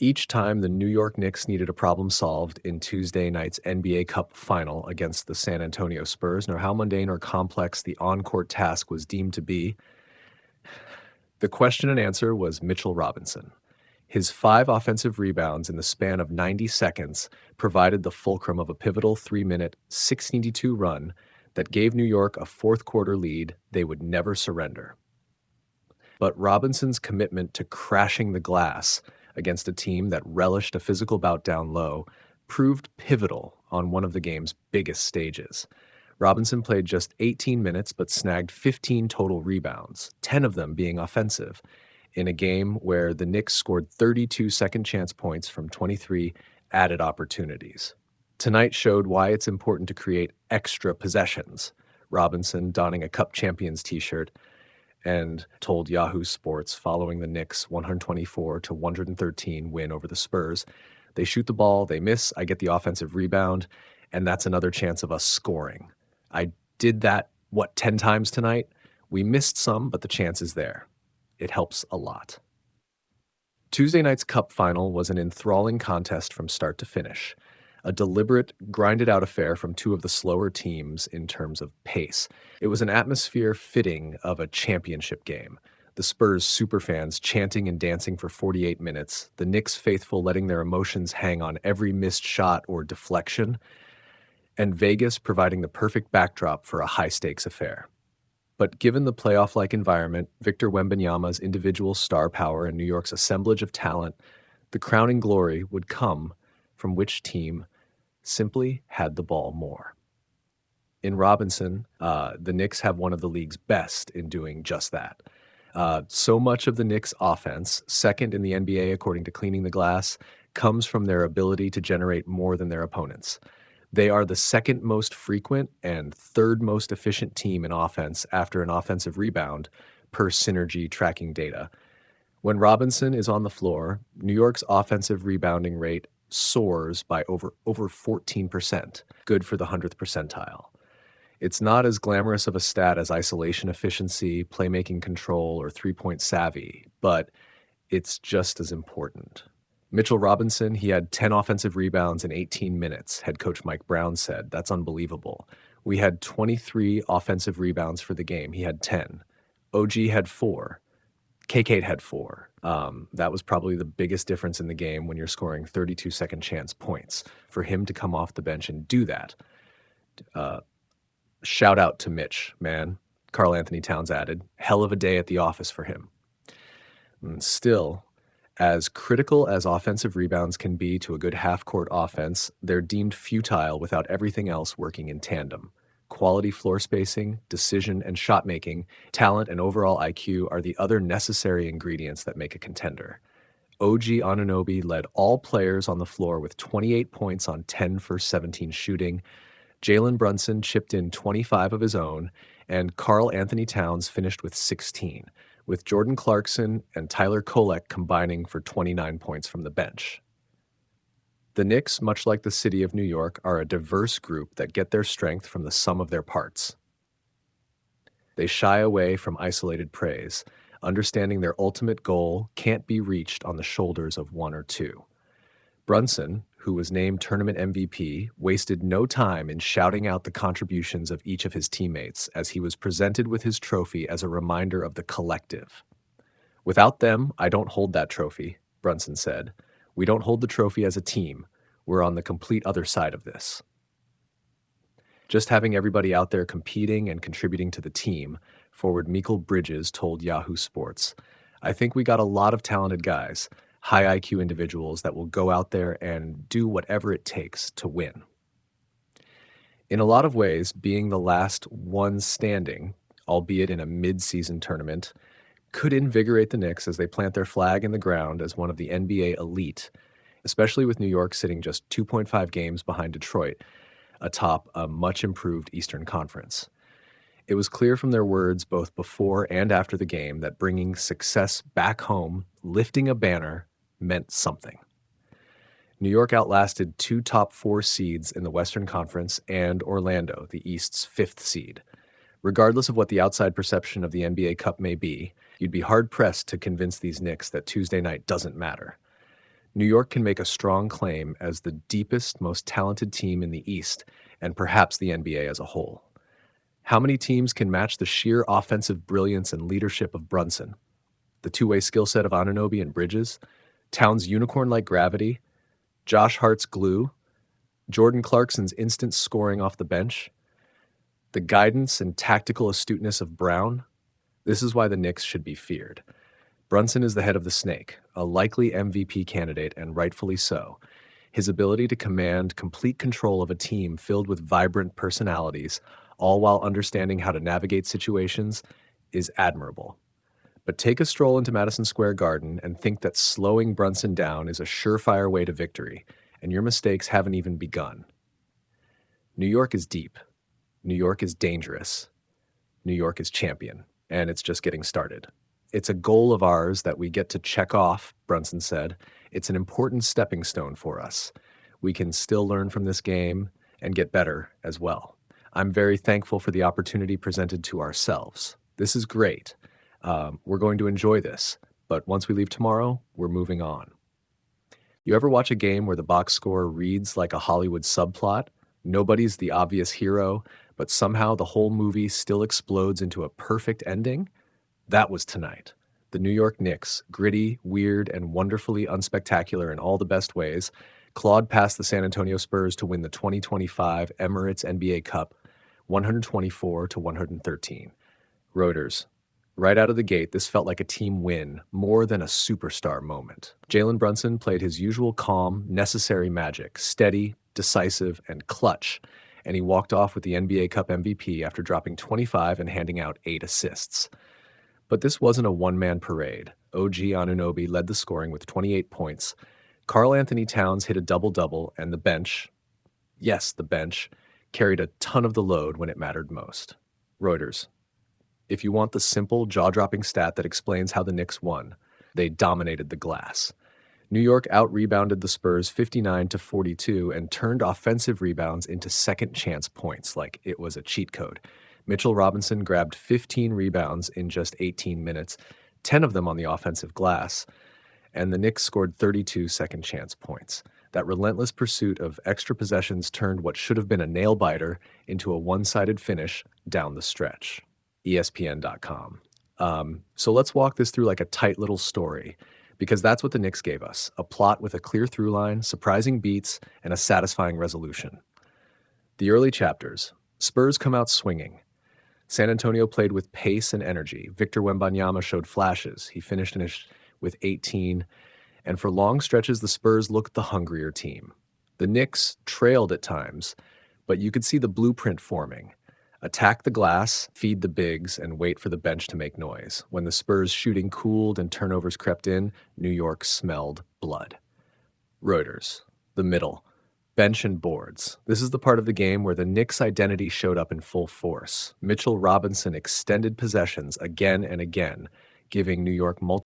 Each time the New York Knicks needed a problem solved in Tuesday night's NBA Cup final against the San Antonio Spurs, nor how mundane or complex the on-court task was deemed to be, the question and answer was Mitchell Robinson. His 5 offensive rebounds in the span of 90 seconds provided the fulcrum of a pivotal 3-minute, 6-2 run that gave New York a fourth-quarter lead they would never surrender. But Robinson's commitment to crashing the glass against a team that relished a physical bout down low proved pivotal on one of the game's biggest stages. Robinson played just 18 minutes but snagged 15 total rebounds, 10 of them being offensive, in a game where the Knicks scored 32 second-chance points from 23 added opportunities. Tonight showed why it's important to create extra possessions. Robinson, donning a Cup Champions t-shirt, and told Yahoo Sports following the Knicks' 124-113 win over the Spurs, "They shoot the ball, they miss, I get the offensive rebound, and that's another chance of us scoring. I did that, 10 times tonight? We missed some, but the chance is there. It helps a lot." Tuesday night's Cup final was an enthralling contest from start to finish. A deliberate, grinded-out affair from two of the slower teams in terms of pace. It was an atmosphere fitting of a championship game. The Spurs superfans chanting and dancing for 48 minutes, the Knicks faithful letting their emotions hang on every missed shot or deflection, and Vegas providing the perfect backdrop for a high-stakes affair. But given the playoff-like environment, Victor Wembanyama's individual star power, and New York's assemblage of talent, the crowning glory would come from which team simply had the ball more. In Robinson, the Knicks have one of the league's best in doing just that. So much of the Knicks' offense, second in the NBA according to Cleaning the Glass, comes from their ability to generate more than their opponents. They are the second most frequent and third most efficient team in offense after an offensive rebound per synergy tracking data. When Robinson is on the floor, New York's offensive rebounding rate soars by over 14%, good for the 100th percentile. It's not as glamorous of a stat as isolation efficiency, playmaking control, or three-point savvy, but it's just as important. Mitchell Robinson, he had 10 offensive rebounds in 18 minutes, head coach Mike Brown said. That's unbelievable. We had 23 offensive rebounds for the game. He had 10. OG had 4. KK had 4. That was probably the biggest difference in the game when you're scoring 32 second chance points. For him to come off the bench and do that, shout out to Mitch, man. Karl Anthony Towns added, hell of a day at the office for him. And still, as critical as offensive rebounds can be to a good half-court offense, they're deemed futile without everything else working in tandem. Quality floor spacing, decision and shot making, talent, and overall IQ are the other necessary ingredients that make a contender. OG Anunoby led all players on the floor with 28 points on 10 for 17 shooting. Jalen Brunson chipped in 25 of his own, and Karl Anthony Towns finished with 16, with Jordan Clarkson and Tyler Kolek combining for 29 points from the bench. The Knicks, much like the city of New York, are a diverse group that get their strength from the sum of their parts. They shy away from isolated praise, understanding their ultimate goal can't be reached on the shoulders of one or two. Brunson, who was named tournament MVP, wasted no time in shouting out the contributions of each of his teammates as he was presented with his trophy as a reminder of the collective. "Without them, I don't hold that trophy," Brunson said. "We don't hold the trophy as a team. We're on the complete other side of this." Just having everybody out there competing and contributing to the team, forward Mikal Bridges told Yahoo Sports, "I think we got a lot of talented guys, high IQ individuals that will go out there and do whatever it takes to win." In a lot of ways, being the last one standing, albeit in a mid-season tournament, could invigorate the Knicks as they plant their flag in the ground as one of the NBA elite, especially with New York sitting just 2.5 games behind Detroit, atop a much-improved Eastern Conference. It was clear from their words both before and after the game that bringing success back home, lifting a banner, meant something. New York outlasted 2 top 4 seeds in the Western Conference and Orlando, the East's 5th seed. Regardless of what the outside perception of the NBA Cup may be, you'd be hard-pressed to convince these Knicks that Tuesday night doesn't matter. New York can make a strong claim as the deepest, most talented team in the East, and perhaps the NBA as a whole. How many teams can match the sheer offensive brilliance and leadership of Brunson? The two-way skill set of Anunoby and Bridges? Towns' unicorn-like gravity? Josh Hart's glue? Jordan Clarkson's instant scoring off the bench? The guidance and tactical astuteness of Brown? This is why the Knicks should be feared. Brunson is the head of the snake, a likely MVP candidate, and rightfully so. His ability to command complete control of a team filled with vibrant personalities, all while understanding how to navigate situations, is admirable. But take a stroll into Madison Square Garden and think that slowing Brunson down is a surefire way to victory, and your mistakes haven't even begun. New York is deep. New York is dangerous. New York is champion, and it's just getting started. It's a goal of ours that we get to check off, Brunson said. It's an important stepping stone for us. We can still learn from this game and get better as well. I'm very thankful for the opportunity presented to ourselves. This is great. We're going to enjoy this, but once we leave tomorrow, we're moving on. You ever watch a game where the box score reads like a Hollywood subplot? Nobody's the obvious hero, but somehow the whole movie still explodes into a perfect ending? That was tonight. The New York Knicks, gritty, weird, and wonderfully unspectacular in all the best ways, clawed past the San Antonio Spurs to win the 2025 Emirates NBA Cup 124-113. Reuters. Right out of the gate, this felt like a team win, more than a superstar moment. Jalen Brunson played his usual calm, necessary magic, steady, decisive, and clutch, and he walked off with the NBA Cup MVP after dropping 25 and handing out 8 assists. But this wasn't a one-man parade. OG Anunoby led the scoring with 28 points. Karl Anthony Towns hit a double-double, and the bench, yes, the bench, carried a ton of the load when it mattered most. Reuters. If you want the simple, jaw-dropping stat that explains how the Knicks won, they dominated the glass. New York out-rebounded the Spurs 59-42 and turned offensive rebounds into second-chance points like it was a cheat code. Mitchell Robinson grabbed 15 rebounds in just 18 minutes, 10 of them on the offensive glass, and the Knicks scored 32 second-chance points. That relentless pursuit of extra possessions turned what should have been a nail-biter into a one-sided finish down the stretch. ESPN.com. So let's walk this through like a tight little story, because that's what the Knicks gave us, a plot with a clear through line, surprising beats, and a satisfying resolution. The early chapters. Spurs come out swinging. San Antonio played with pace and energy. Victor Wembanyama showed flashes. He finished with 18, and for long stretches, the Spurs looked the hungrier team. The Knicks trailed at times, but you could see the blueprint forming. Attack the glass, feed the bigs, and wait for the bench to make noise. When the Spurs' shooting cooled and turnovers crept in, New York smelled blood. Reuters. The middle. Bench and boards. This is the part of the game where the Knicks' identity showed up in full force. Mitchell Robinson extended possessions again and again, giving New York multiple